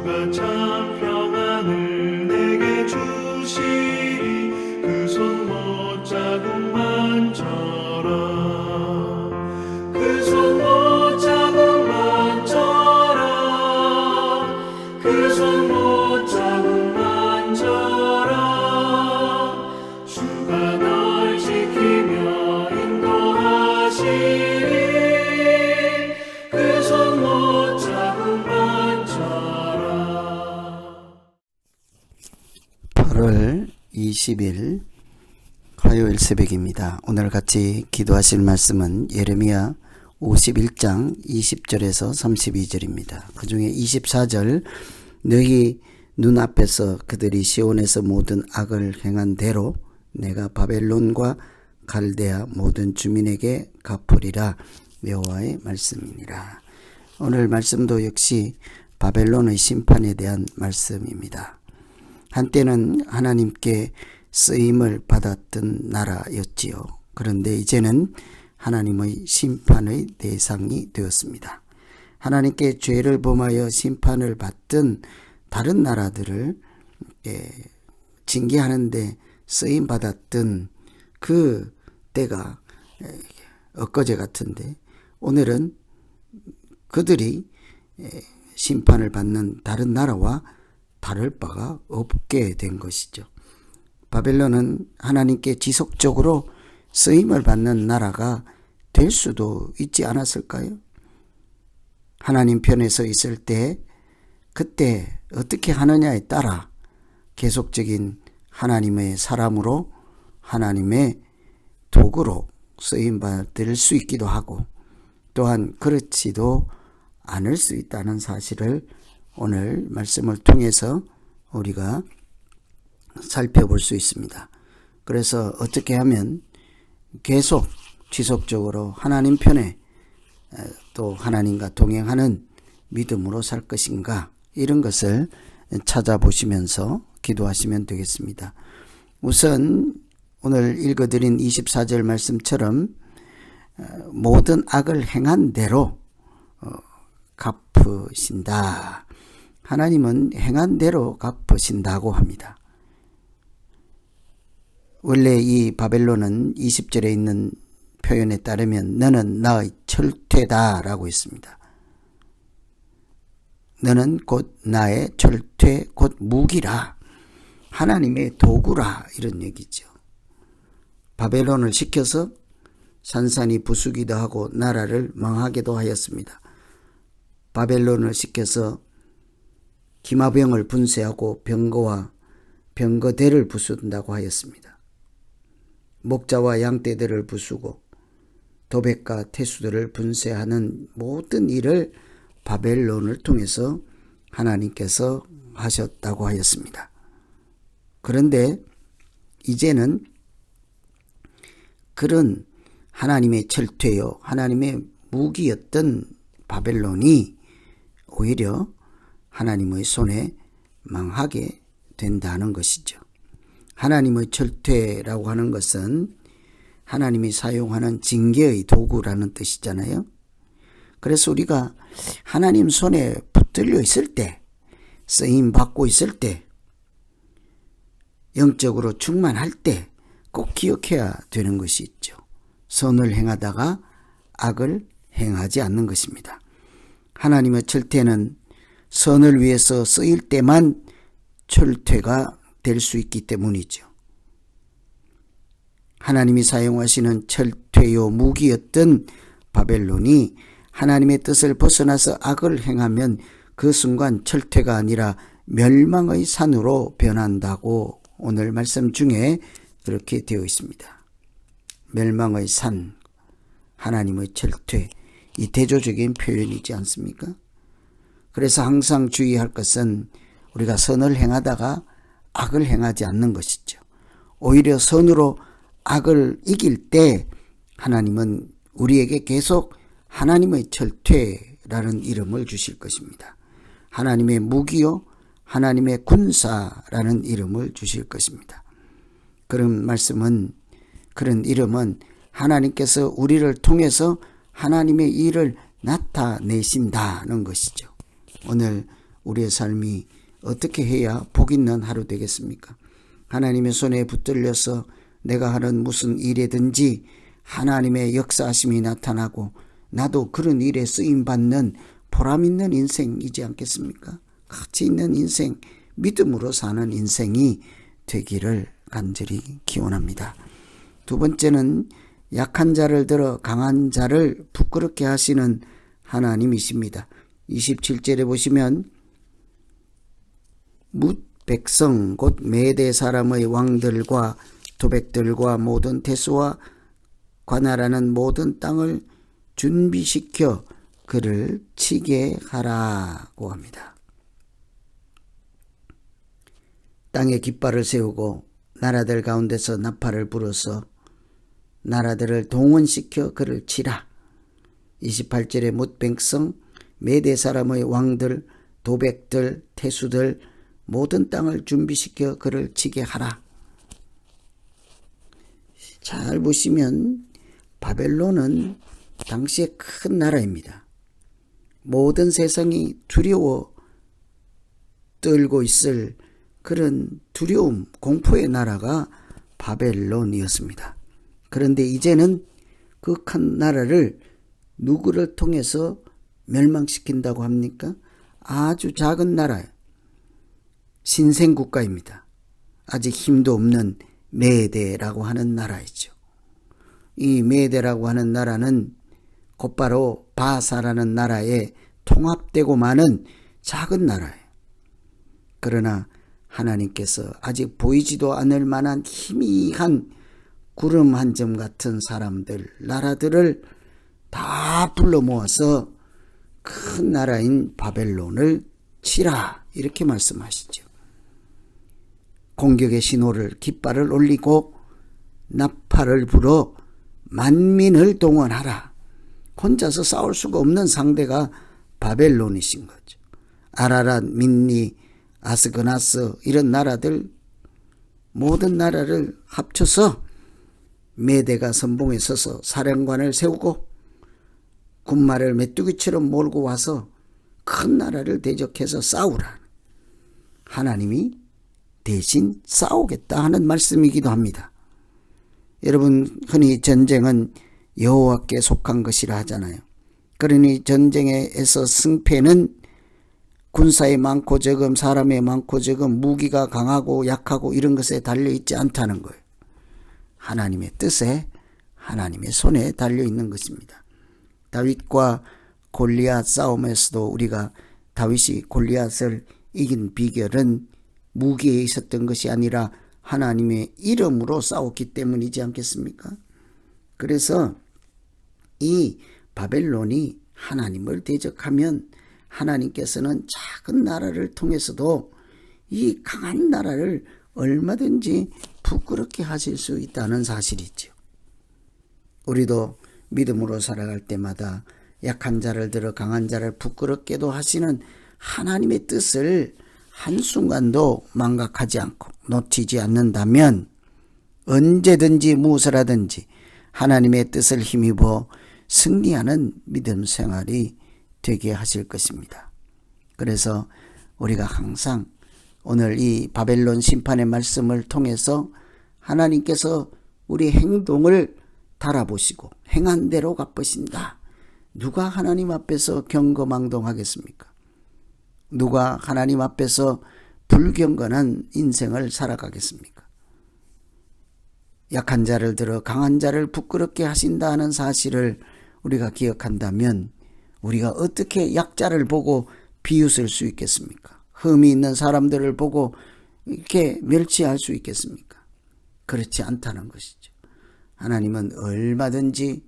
주가 참 평안을 내게 주시리. 그 손 못자국만 져라. 그 손 못자국만 져라. 그 손 못자국만 져라. 주가 널 지키며 인도하시리. 그 손 못자국만 져라. 8월 20일 화요일 새벽입니다. 오늘 같이 기도하실 말씀은 예레미야 51장 20절에서 32절입니다. 그 중에 24절, 너희 눈앞에서 그들이 시온에서 모든 악을 행한 대로 내가 바벨론과 갈대아 모든 주민에게 갚으리라. 여호와의 말씀이니라. 오늘 말씀도 역시 바벨론의 심판에 대한 말씀입니다. 한때는 하나님께 쓰임을 받았던 나라였지요. 그런데 이제는 하나님의 심판의 대상이 되었습니다. 하나님께 죄를 범하여 심판을 받던 다른 나라들을 징계하는데 쓰임 받았던 그 때가 엊그제 같은데, 오늘은 그들이 심판을 받는 다른 나라와 다를 바가 없게 된 것이죠. 바벨론은 하나님께 지속적으로 쓰임을 받는 나라가 될 수도 있지 않았을까요? 하나님 편에 서 있을 때 그때 어떻게 하느냐에 따라 계속적인 하나님의 사람으로, 하나님의 도구로 쓰임받을 수 있기도 하고, 또한 그렇지도 않을 수 있다는 사실을 오늘 말씀을 통해서 우리가 살펴볼 수 있습니다. 그래서 어떻게 하면 계속 지속적으로 하나님 편에 또 하나님과 동행하는 믿음으로 살 것인가, 이런 것을 찾아보시면서 기도하시면 되겠습니다. 우선 오늘 읽어드린 24절 말씀처럼 모든 악을 행한 대로 갚으신다. 하나님은 행한 대로 갚으신다고 합니다. 원래 이 바벨론은 20절에 있는 표현에 따르면 너는 나의 철퇴다 라고 했습니다. 너는 곧 나의 철퇴, 곧 무기라, 하나님의 도구라, 이런 얘기죠. 바벨론을 시켜서 산산이 부수기도 하고 나라를 망하게도 하였습니다. 바벨론을 시켜서 기마병을 분쇄하고 병거와 병거대를 부순다고 하였습니다. 목자와 양떼들을 부수고 도백과 태수들을 분쇄하는 모든 일을 바벨론을 통해서 하나님께서 하셨다고 하였습니다. 그런데 이제는 그런 하나님의 철퇴요, 하나님의 무기였던 바벨론이 오히려 하나님의 손에 망하게 된다는 것이죠. 하나님의 철퇴라고 하는 것은 하나님이 사용하는 징계의 도구라는 뜻이잖아요. 그래서 우리가 하나님 손에 붙들려 있을 때, 쓰임 받고 있을 때, 영적으로 충만할 때 꼭 기억해야 되는 것이 있죠. 선을 행하다가 악을 행하지 않는 것입니다. 하나님의 철퇴는 선을 위해서 쓰일 때만 철퇴가 될 수 있기 때문이죠. 하나님이 사용하시는 철퇴요 무기였던 바벨론이 하나님의 뜻을 벗어나서 악을 행하면 그 순간 철퇴가 아니라 멸망의 산으로 변한다고 오늘 말씀 중에 그렇게 되어 있습니다. 멸망의 산, 하나님의 철퇴, 이 대조적인 표현이지 않습니까? 그래서 항상 주의할 것은 우리가 선을 행하다가 악을 행하지 않는 것이죠. 오히려 선으로 악을 이길 때 하나님은 우리에게 계속 하나님의 철퇴라는 이름을 주실 것입니다. 하나님의 무기요, 하나님의 군사라는 이름을 주실 것입니다. 그런 이름은 하나님께서 우리를 통해서 하나님의 일을 나타내신다는 것이죠. 오늘 우리의 삶이 어떻게 해야 복 있는 하루 되겠습니까? 하나님의 손에 붙들려서 내가 하는 무슨 일에든지 하나님의 역사하심이 나타나고 나도 그런 일에 쓰임받는 보람 있는 인생이지 않겠습니까? 가치 있는 인생, 믿음으로 사는 인생이 되기를 간절히 기원합니다. 두 번째는 약한 자를 들어 강한 자를 부끄럽게 하시는 하나님이십니다. 27절에 보시면 뭇 백성 곧 메대 사람의 왕들과 도백들과 모든 태수와 관할하는 모든 땅을 준비시켜 그를 치게 하라고 합니다. 땅에 깃발을 세우고 나라들 가운데서 나팔을 불어서 나라들을 동원시켜 그를 치라. 28절에 뭇 백성 메대 사람의 왕들 도백들 태수들 모든 땅을 준비시켜 그를 치게 하라. 잘 보시면 바벨론은 당시에 큰 나라입니다. 모든 세상이 두려워 떨고 있을 그런 두려움, 공포의 나라가 바벨론이었습니다. 그런데 이제는 그 큰 나라를 누구를 통해서 멸망시킨다고 합니까? 아주 작은 나라예요. 신생국가입니다. 아직 힘도 없는 메대라고 하는 나라이죠. 이 메대라고 하는 나라는 곧바로 바사라는 나라에 통합되고 마는 작은 나라예요. 그러나 하나님께서 아직 보이지도 않을 만한 희미한 구름 한 점 같은 사람들, 나라들을 다 불러 모아서 큰 나라인 바벨론을 치라 이렇게 말씀하시죠. 공격의 신호를 깃발을 올리고 나팔을 불어 만민을 동원하라. 혼자서 싸울 수가 없는 상대가 바벨론이신 거죠. 아라랏, 민니, 아스그나스 이런 나라들 모든 나라를 합쳐서 메대가 선봉에 서서 사령관을 세우고 군마를 메뚜기처럼 몰고 와서 큰 나라를 대적해서 싸우라. 하나님이 대신 싸우겠다 하는 말씀이기도 합니다. 여러분 흔히 전쟁은 여호와께 속한 것이라 하잖아요. 그러니 전쟁에서 승패는 군사의 많고 적음, 사람의 많고 적음, 무기가 강하고 약하고 이런 것에 달려있지 않다는 거예요. 하나님의 뜻에 하나님의 손에 달려있는 것입니다. 다윗과 골리앗 싸움에서도 우리가 다윗이 골리앗을 이긴 비결은 무기에 있었던 것이 아니라 하나님의 이름으로 싸웠기 때문이지 않겠습니까? 그래서 이 바벨론이 하나님을 대적하면 하나님께서는 작은 나라를 통해서도 이 강한 나라를 얼마든지 부끄럽게 하실 수 있다는 사실이죠. 우리도 믿음으로 살아갈 때마다 약한 자를 들어 강한 자를 부끄럽게도 하시는 하나님의 뜻을 한순간도 망각하지 않고 놓치지 않는다면 언제든지 무엇을하든지 하나님의 뜻을 힘입어 승리하는 믿음 생활이 되게 하실 것입니다. 그래서 우리가 항상 오늘 이 바벨론 심판의 말씀을 통해서 하나님께서 우리 행동을 달아보시고 행한 대로 갚으신다. 누가 하나님 앞에서 경거망동하겠습니까? 누가 하나님 앞에서 불경건한 인생을 살아가겠습니까? 약한 자를 들어 강한 자를 부끄럽게 하신다는 사실을 우리가 기억한다면 우리가 어떻게 약자를 보고 비웃을 수 있겠습니까? 흠이 있는 사람들을 보고 이렇게 멸치할 수 있겠습니까? 그렇지 않다는 것이죠. 하나님은 얼마든지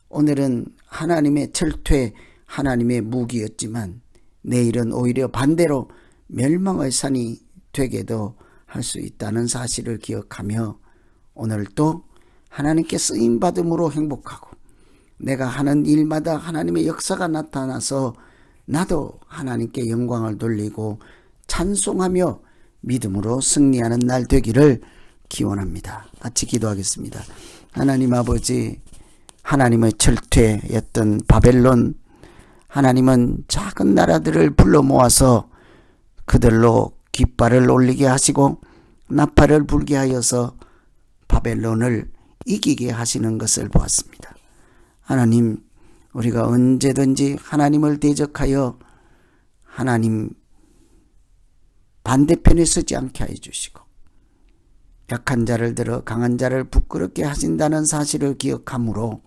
오늘은 하나님의 철퇴, 하나님의 무기였지만 내일은 오히려 반대로 멸망의 산이 되게도 할 수 있다는 사실을 기억하며 오늘도 하나님께 쓰임받음으로 행복하고 내가 하는 일마다 하나님의 역사가 나타나서 나도 하나님께 영광을 돌리고 찬송하며 믿음으로 승리하는 날 되기를 기원합니다. 같이 기도하겠습니다. 하나님 아버지, 하나님의 철퇴였던 바벨론, 하나님은 작은 나라들을 불러 모아서 그들로 깃발을 올리게 하시고 나팔을 불게 하여서 바벨론을 이기게 하시는 것을 보았습니다. 하나님, 우리가 언제든지 하나님을 대적하여 하나님 반대편에 서지 않게 하여 주시고 약한 자를 들어 강한 자를 부끄럽게 하신다는 사실을 기억함으로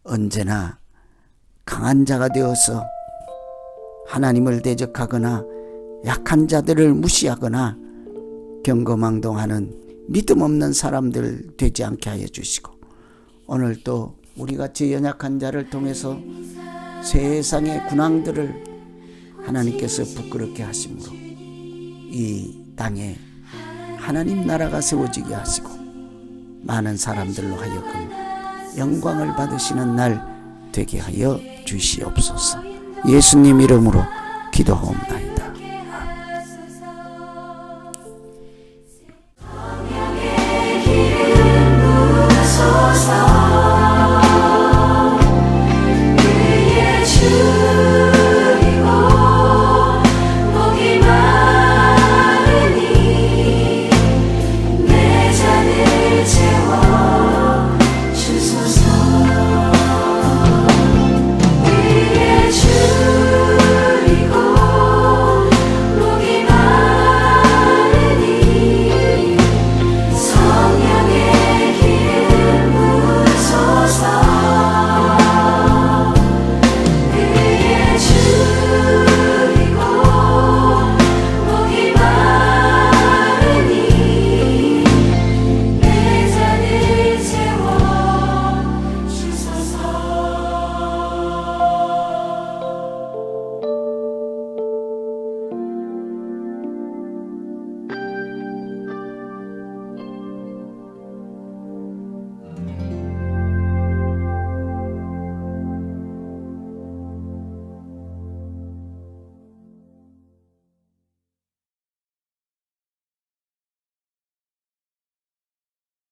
언제나 강한 자가 되어서 하나님을 대적하거나 약한 자들을 무시하거나 경거망동하는 믿음 없는 사람들 되지 않게 하여 주시고 오늘 또 우리같이 연약한 자를 통해서 세상의 군왕들을 하나님께서 부끄럽게 하심으로 이 땅에 하나님 나라가 세워지게 하시고 많은 사람들로 하여금 영광을 받으시는 날 되게 하여 주시옵소서. 예수님 이름으로 기도하옵나이다.